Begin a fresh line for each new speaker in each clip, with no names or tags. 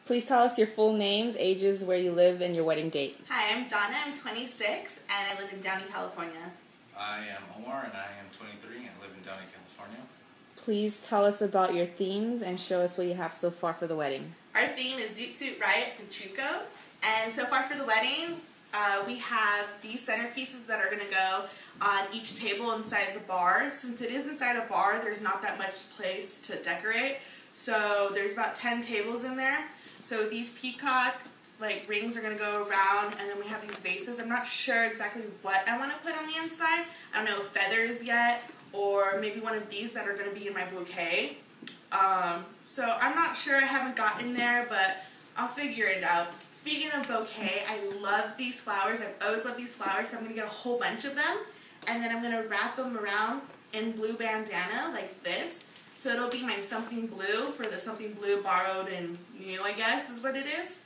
Please tell us your full names, ages, where you live, and your wedding date.
Hi, I'm Donna. I'm 26, and I live in Downey, California.
I am Omar, and I am 23, and I live in Downey, California.
Please tell us about your themes and show us what you have so far for the wedding.
Our theme is Zoot Suit Riot with Chuco, and so far for the wedding, we have these centerpieces that are going to go on each table inside the bar. Since it is inside a bar, there's not that much place to decorate, so there's about 10 tables in there. So these peacock rings are going to go around, and then we have these vases. I'm not sure exactly what I want to put on the inside. I don't know feathers yet, or maybe one of these that are going to be in my bouquet. So I'm not sure, I haven't gotten there, but I'll figure it out. Speaking of bouquet, I love these flowers. I've always loved these flowers, so I'm going to get a whole bunch of them, and then I'm going to wrap them around in blue bandana like this. So it'll be my something blue for the something blue borrowed and new, I guess is what it is.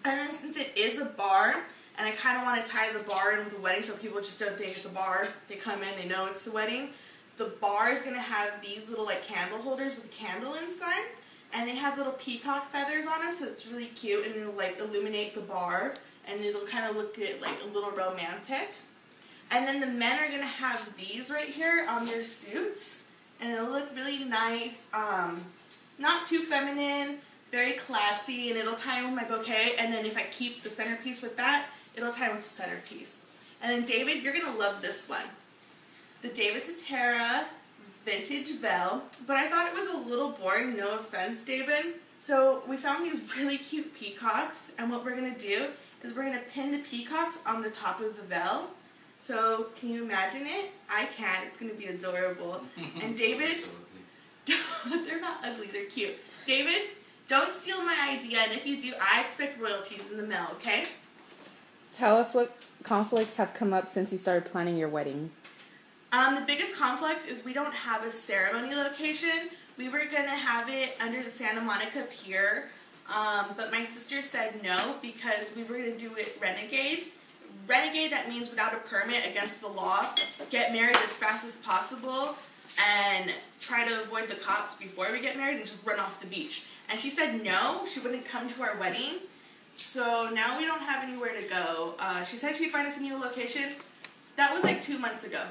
And then since it is a bar, and I kind of want to tie the bar in with a wedding so people just don't think it's a bar. They come in, they know it's a wedding. The bar is going to have these little candle holders with a candle inside. And they have little peacock feathers on them, so it's really cute, and it'll illuminate the bar, and it'll kind of look a little romantic. And then the men are going to have these right here on their suits, and it'll look really nice, not too feminine, very classy, and it'll tie in with my bouquet. And then if I keep the centerpiece with that, it'll tie in with the centerpiece. And then David, you're going to love this one. The David Tatera Vintage Veil, but I thought it was a little boring, no offense, David. So we found these really cute peacocks, and what we're going to do is we're going to pin the peacocks on the top of the veil. So can you imagine it? I can. It's going to be adorable. And David,
So ugly.
they're not ugly, they're cute. David, don't steal my idea, and if you do, I expect royalties in the mail, okay?
Tell us what conflicts have come up since you started planning your wedding.
The biggest conflict is we don't have a ceremony location. We were going to have it under the Santa Monica Pier, but my sister said no because we were going to do it renegade. Renegade, that means without a permit, against the law, get married as fast as possible, and try to avoid the cops before we get married and just run off the beach. And she said no, she wouldn't come to our wedding, so now we don't have anywhere to go. She said she'd find us a new location. That was 2 months ago.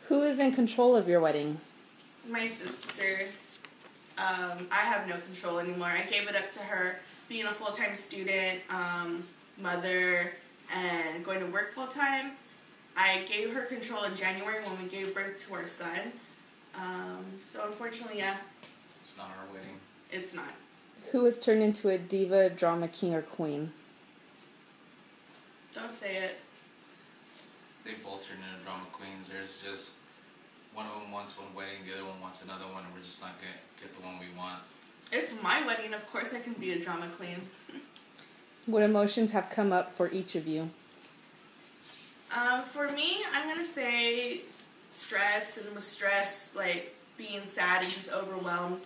Who is in control of your wedding?
My sister. I have no control anymore. I gave it up to her being a full-time student, mother, and going to work full-time. I gave her control in January when we gave birth to our son. So unfortunately, yeah.
It's not our wedding.
It's not.
Who has turned into a diva, drama king, or queen?
Don't say it.
They both turn into drama queens. There's just one of them wants one wedding, the other one wants another one, and we're just not going to get the one we want.
It's my wedding. Of course I can be a drama queen.
What emotions have come up for each of you?
For me, I'm going to say stress, and with stress, being sad and just overwhelmed.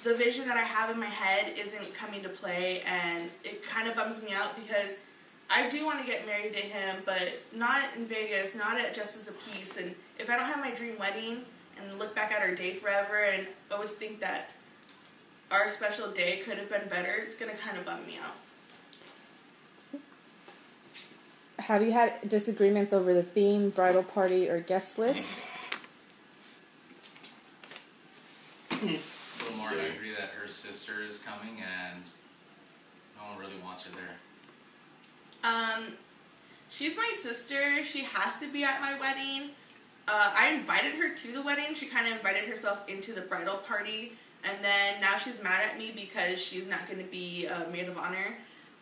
The vision that I have in my head isn't coming to play, and it kind of bums me out because I do want to get married to him, but not in Vegas, not at Justice of Peace. And if I don't have my dream wedding and look back at our day forever and always think that our special day could have been better, it's going to kind of bum me out.
Have you had disagreements over the theme, bridal party, or guest list?
A little more, and I agree that her sister is coming, and no one really wants her there.
She's my sister. She has to be at my wedding. I invited her to the wedding. She kind of invited herself into the bridal party, and then now she's mad at me because she's not going to be maid of honor.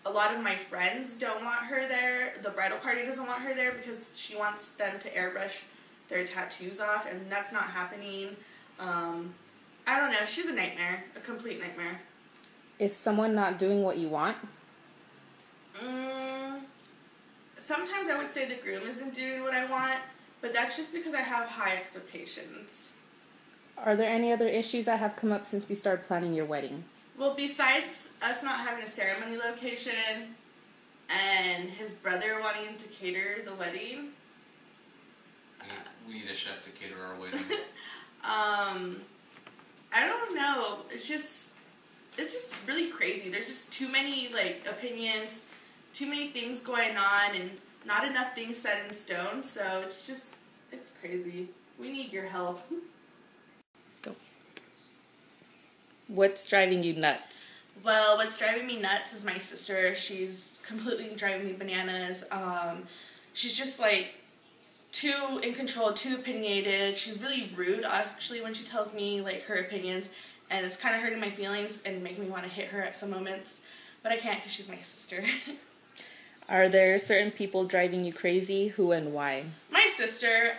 A lot of my friends don't want her there. The bridal party doesn't want her there because she wants them to airbrush their tattoos off, and that's not happening. I don't know. She's a nightmare. A complete nightmare.
Is someone not doing what you want?
Sometimes I would say the groom isn't doing what I want, but that's just because I have high expectations.
Are there any other issues that have come up since you started planning your wedding?
Well, besides us not having a ceremony location and his brother wanting to cater the wedding.
We need a chef to cater our wedding.
I don't know. It's just it's just really crazy. There's just too many like opinions, too many things going on, and not enough things set in stone. So it's crazy. We need your help.
Go. What's driving you nuts?
Well, what's driving me nuts is my sister. She's completely driving me bananas. She's just like too in control, too opinionated. She's really rude actually when she tells me like her opinions, and it's kind of hurting my feelings and making me want to hit her at some moments, but I can't because she's my sister.
Are there certain people driving you crazy? Who and why?
My sister.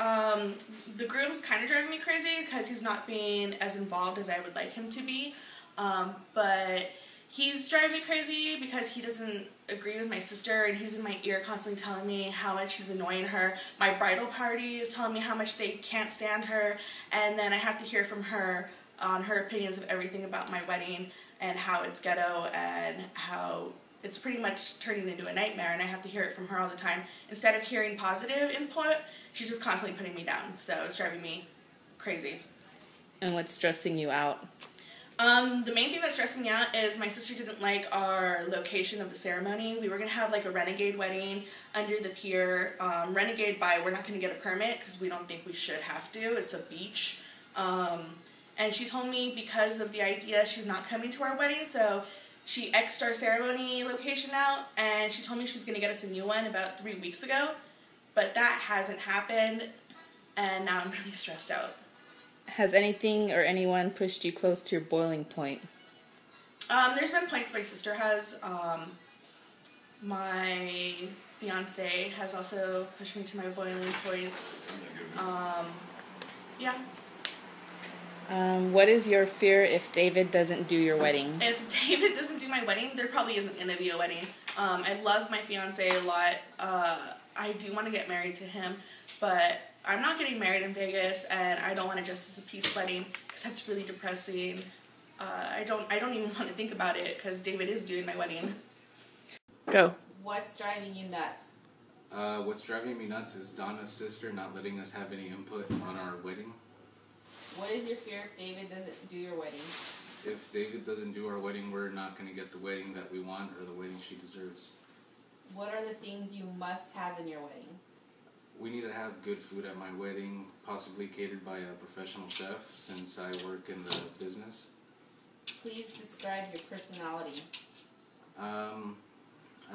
The groom's kind of driving me crazy because he's not being as involved as I would like him to be, but he's driving me crazy because he doesn't agree with my sister, and he's in my ear constantly telling me how much he's annoying her. My bridal party is telling me how much they can't stand her, and then I have to hear from her on her opinions of everything about my wedding and how it's ghetto and how it's pretty much turning into a nightmare, and I have to hear it from her all the time. Instead of hearing positive input, she's just constantly putting me down, so it's driving me crazy.
And what's stressing you out?
The main thing that's stressing me out is my sister didn't like our location of the ceremony. We were going to have like a renegade wedding under the pier. Renegade by we're not going to get a permit because we don't think we should have to. It's a beach. And she told me because of the idea she's not coming to our wedding, so she X'd our ceremony location out, and she told me she was going to get us a new one about 3 weeks ago. But that hasn't happened, and now I'm really stressed out.
Has anything or anyone pushed you close to your boiling point?
There's been points my sister has. My fiance has also pushed me to my boiling points. Yeah.
What is your fear if David doesn't do your wedding?
If David doesn't do my wedding, there probably isn't going to be a wedding. I love my fiance a lot. I do want to get married to him, but I'm not getting married in Vegas, and I don't want a justice of peace wedding because that's really depressing. I don't even want to think about it because David is doing my wedding. Go.
What's driving you nuts?
What's driving me nuts is Donna's sister not letting us have any input on our wedding.
What is your fear if David doesn't do your wedding?
If David doesn't do our wedding, we're not going to get the wedding that we want or the wedding she deserves.
What are the things you must have in your wedding?
We need to have good food at my wedding, possibly catered by a professional chef since I work in the business.
Please describe your personality.
I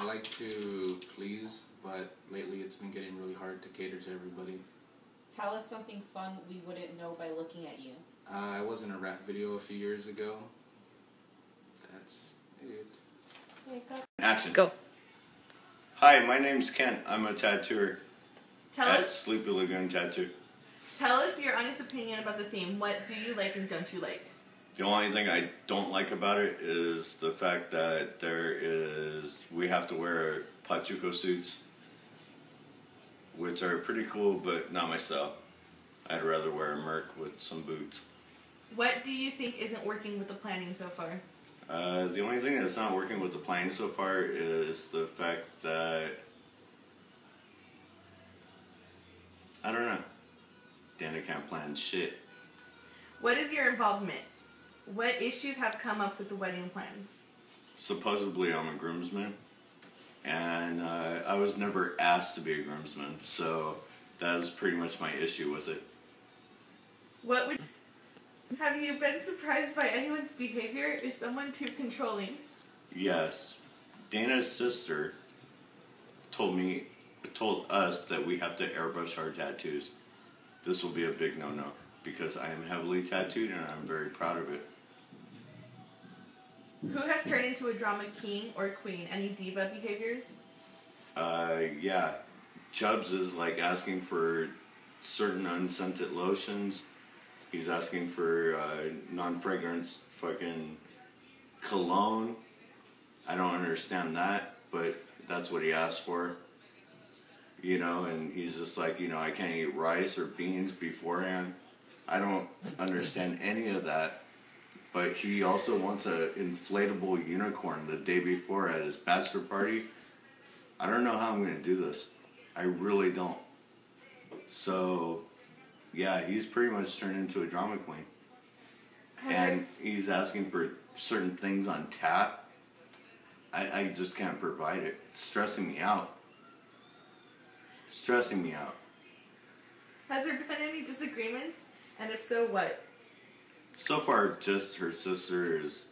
like to please, but lately it's been getting really hard to cater to everybody.
Tell us something fun we wouldn't know by looking at you.
I was in a rap video a few years ago. That's it.
Action.
Go.
Hi, my name's Kent. I'm a tattooer
Tell
at
us
Sleepy Lagoon Tattoo.
your honest opinion about the theme. What do you like and don't you like?
The only thing I don't like about it is the fact that we have to wear Pachuco suits, which are pretty cool, but not my style. I'd rather wear a Merc with some boots.
What do you think isn't working with the planning so far?
The only thing that's not working with the planning so far is the fact that I don't know. Dana can't plan shit.
What is your involvement? What issues have come up with the wedding plans?
Supposedly I'm a groomsman, and I was never asked to be a groomsman, so that is pretty much my issue with it.
Have you been surprised by anyone's behavior? Is someone too controlling?
Yes. Dana's sister told us that we have to airbrush our tattoos. This will be a big no-no because I am heavily tattooed and I'm very proud of it.
Who has turned into a drama king or queen? Any diva behaviors?
Yeah. Chubbs is like asking for certain unscented lotions. He's asking for non-fragrance fucking cologne. I don't understand that, but that's what he asked for. You know, and he's just like, you know, I can't eat rice or beans beforehand. I don't understand any of that. But he also wants an inflatable unicorn the day before at his bachelor party. I don't know how I'm going to do this. I really don't. So, yeah, he's pretty much turned into a drama queen. And he's asking for certain things on tap. I just can't provide it. It's stressing me out. Stressing me out.
Has there been any disagreements? And if so, what?
So far, just her sister is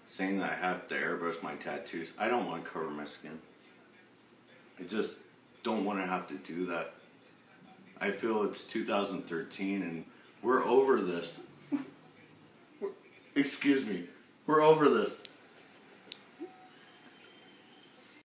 saying that I have to airbrush my tattoos. I don't want to cover my skin. I just don't want to have to do that. I feel it's 2013 and we're over this. Excuse me. We're over this.